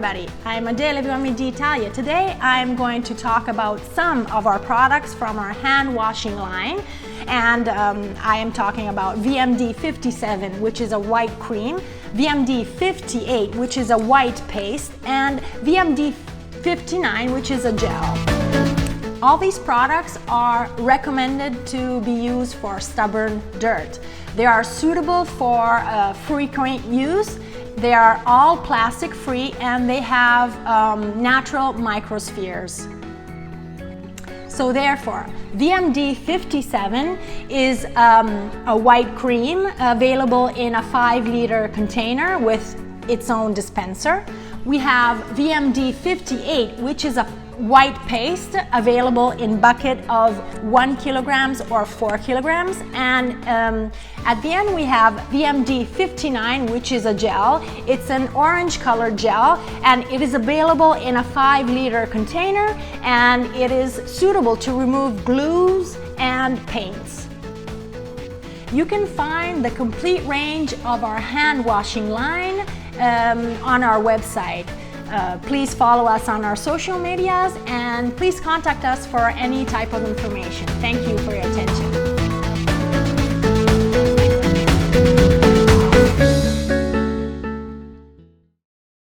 everybody, I'm Adele d'Italia. Today I'm going to talk about some of our products from our hand washing line, and I am talking about VMD 57, which is a white cream, VMD 58, which is a white paste, and VMD 59, which is a gel. All these products are recommended to be used for stubborn dirt. They are suitable for frequent use. They are all plastic free and they have natural microspheres. So therefore, VMD 57 is a white cream available in a 5-liter container with its own dispenser. We have VMD 58, which is a white paste available in bucket of 1 kilograms or 4 kilograms, and at the end we have VMD 59, which is a gel. It's an orange colored gel and it is available in a 5-liter container, and it is suitable to remove glues and paints. You can find the complete range of our hand washing line on our website. Please follow us on our social medias and please contact us for any type of information. Thank you for your attention.